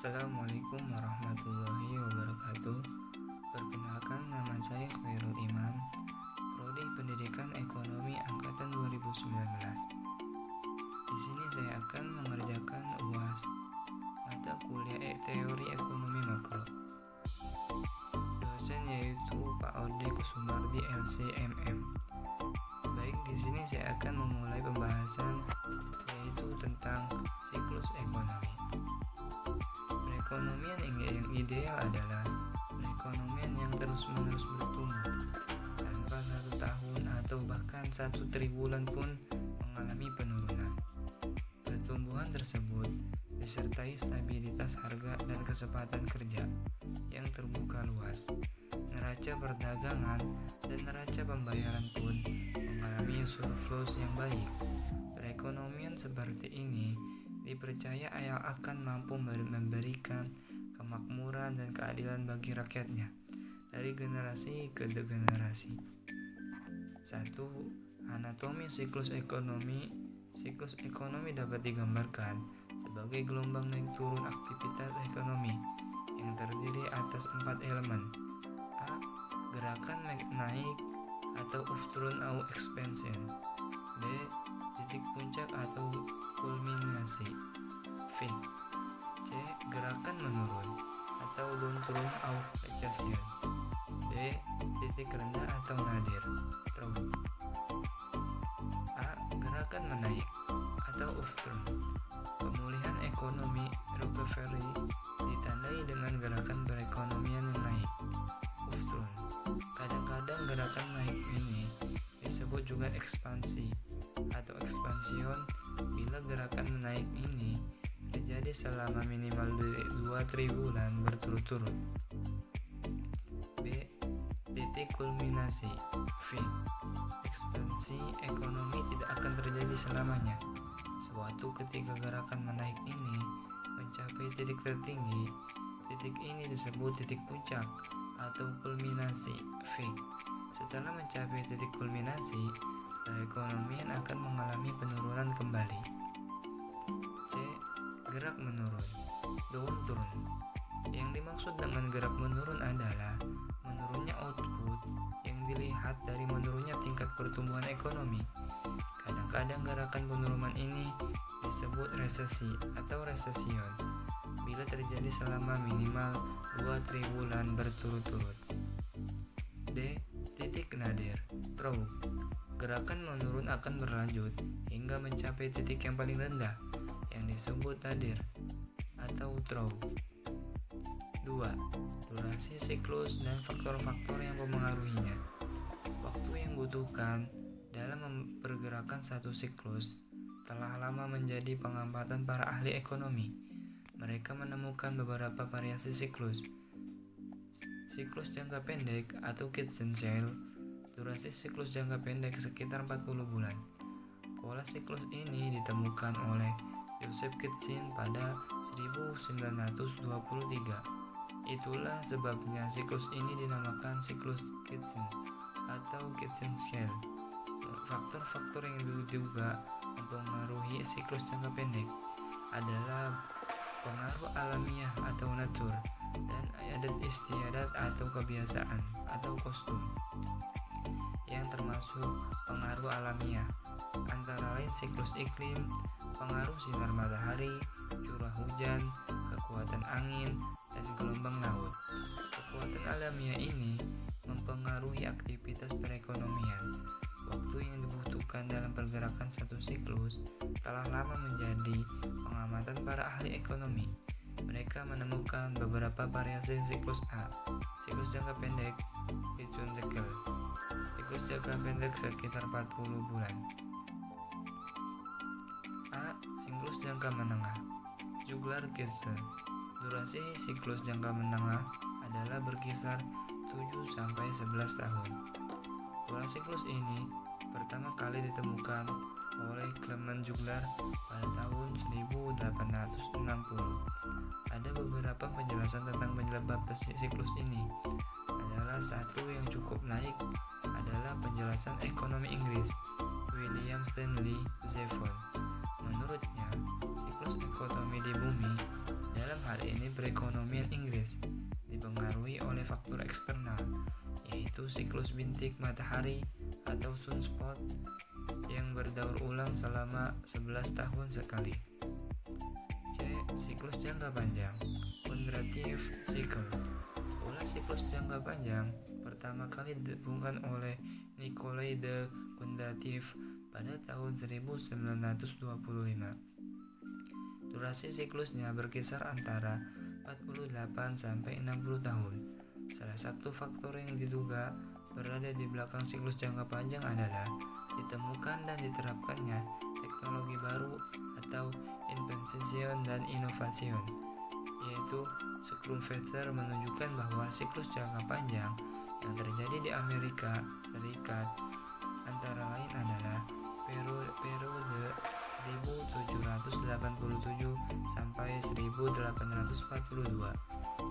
Assalamualaikum warahmatullahi wabarakatuh. Perkenalkan, nama saya Khairul Imam, Prodi Pendidikan Ekonomi Angkatan 2019. Di sini saya akan mengerjakan UAS mata kuliah Teori Ekonomi Makro. Dosen yaitu Pak Ode Kusumardi LC/MM. Baik, di sini saya akan memulai pembahasan yaitu tentang siklus ekonomi. Perekonomian yang ideal adalah perekonomian yang terus-menerus bertumbuh tanpa satu tahun atau bahkan satu triwulan pun mengalami penurunan. Pertumbuhan tersebut disertai stabilitas harga dan kesempatan kerja yang terbuka luas. Neraca perdagangan dan neraca pembayaran pun mengalami surplus yang baik. Perekonomian seperti ini dipercaya akan mampu memberikan kemakmuran dan keadilan bagi rakyatnya dari generasi ke generasi. 1. Anatomi siklus ekonomi. Siklus ekonomi dapat digambarkan sebagai gelombang naik turun aktivitas ekonomi yang terdiri atas 4 elemen. A. Gerakan naik atau upturn atau expansion. B. Titik puncak atau kulminasi. V. C. Gerakan menurun atau downturn atau recession. D. Titik rendah atau nadir, trough. A. Gerakan menaik atau upturn. Pemulihan ekonomi recovery ditandai dengan gerakan perekonomian yang naik, upturn. Kadang-kadang gerakan naik ini disebut juga ekspansi atau expansion bila gerakan menaik ini terjadi selama minimal 2 triwulan berturut-turut. B. Titik kulminasi. V. Ekspansi ekonomi tidak akan terjadi selamanya. Suatu ketika gerakan menaik ini mencapai titik tertinggi, titik ini disebut titik puncak atau kulminasi. V. Setelah mencapai titik kulminasi, perekonomian akan mengalami penurunan kembali. C. Gerak menurun, downturn. Yang dimaksud dengan gerak menurun adalah menurunnya output yang dilihat dari menurunnya tingkat pertumbuhan ekonomi. Kadang-kadang gerakan penurunan ini disebut resesi atau recession bila terjadi selama minimal 2 triwulan berturut-turut. D. Titik nadir, trough. Gerakan menurun akan berlanjut hingga mencapai titik yang paling rendah yang disebut nadir atau trough. 2. Durasi siklus dan faktor-faktor yang mempengaruhinya. Waktu yang dibutuhkan dalam mempergerakan satu siklus telah lama menjadi pengamatan para ahli ekonomi. Mereka menemukan beberapa variasi siklus. Siklus jangka pendek atau Kitchen-Shale. Durasi siklus jangka pendek sekitar 40 bulan. Pola siklus ini ditemukan oleh Joseph Kitchen pada 1923. Itulah sebabnya siklus ini dinamakan siklus Kitchen atau Kitchen-Shale. Faktor-faktor yang juga mempengaruhi siklus jangka pendek adalah pengaruh alamiah atau natur dan adat istiadat atau kebiasaan atau kostum, yang termasuk pengaruh alamiah antara lain siklus iklim, pengaruh sinar matahari, curah hujan, kekuatan angin, dan gelombang laut. Kekuatan alamiah ini mempengaruhi aktivitas perekonomian. Waktu yang dibutuhkan dalam pergerakan satu siklus telah lama menjadi pengamatan para ahli ekonomi. Mereka menemukan beberapa variasi siklus. A. Siklus jangka pendek, Kitchen-Shale. Siklus jangka pendek sekitar 40 bulan. A. Siklus jangka menengah, Juglar-Kessel. Durasi siklus jangka menengah adalah berkisar 7-11 tahun. Pola siklus ini pertama kali ditemukan oleh Clement Juglar pada tahun 1860. Ada beberapa penjelasan tentang penyebab siklus ini. Adalah satu yang cukup naik adalah penjelasan ekonomi Inggris William Stanley Jevons. Menurutnya, siklus ekonomi di bumi dalam Dalam hal ini perekonomian Inggris dipengaruhi oleh faktor eksternal, yaitu siklus bintik matahari atau sunspot yang berdaur ulang selama 11 tahun sekali. C. Siklus jangka panjang, Kondratief Cycle. Pola siklus jangka panjang pertama kali ditemukan oleh Nikolai de Kondratiev pada tahun 1925. Durasi siklusnya berkisar antara 48 sampai 60 tahun. Salah satu faktor yang diduga berada di belakang siklus jangka panjang adalah ditemukan dan diterapkannya teknologi baru atau invention dan innovation, yaitu Schumpeter menunjukkan bahwa siklus jangka panjang yang terjadi di Amerika Serikat antara lain adalah periode 1787 sampai 1842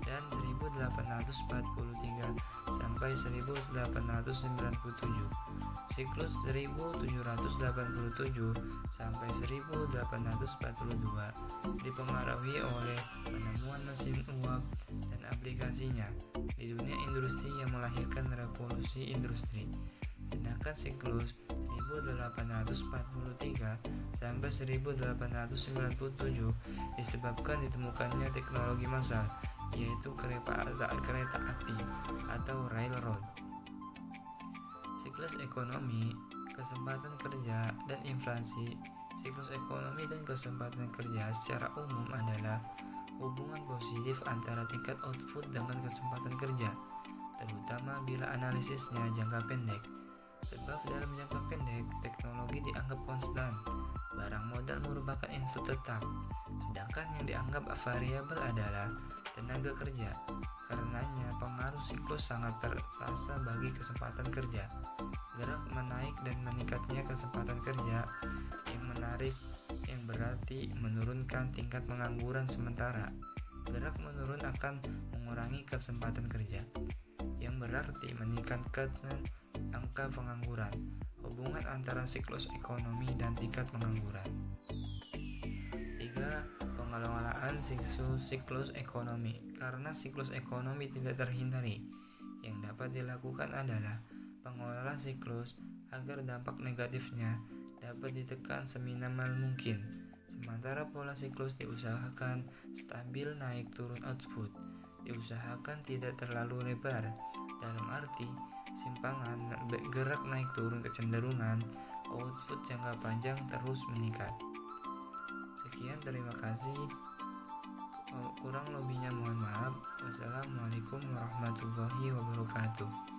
dan 1843 sampai 1897. Siklus 1787 sampai 1842 dipengaruhi oleh penemuan mesin uap dan aplikasinya di dunia industri yang melahirkan revolusi industri. Sedangkan siklus 1843 sampai 1897 disebabkan ditemukannya teknologi massal, yaitu kereta api atau railroad. Siklus ekonomi, kesempatan kerja, dan inflasi. Siklus ekonomi dan kesempatan kerja secara umum adalah hubungan positif antara tingkat output dengan kesempatan kerja, terutama bila analisisnya jangka pendek. Sebab dalam jangka pendek, teknologi dianggap konstan, barang modal merupakan input tetap, sedangkan yang dianggap variabel adalah tenaga kerja. Karenanya, pengaruh siklus sangat terasa bagi kesempatan kerja. Gerak menaik dan meningkatnya kesempatan kerja yang berarti menurunkan tingkat pengangguran, sementara gerak menurun akan mengurangi kesempatan kerja yang berarti meningkatkan angka pengangguran. Hubungan antara siklus ekonomi dan tingkat pengangguran. 3. Pengelolaan siklus ekonomi. Karena siklus ekonomi tidak terhindari, yang dapat dilakukan adalah pengelola siklus agar dampak negatifnya dapat ditekan seminimal mungkin. Sementara pola siklus diusahakan stabil naik turun output, diusahakan tidak terlalu lebar, dalam arti simpangan gerak naik turun kecenderungan output jangka panjang terus meningkat. Sekian, terima kasih. Kurang lebihnya mohon maaf. Wassalamualaikum warahmatullahi wabarakatuh.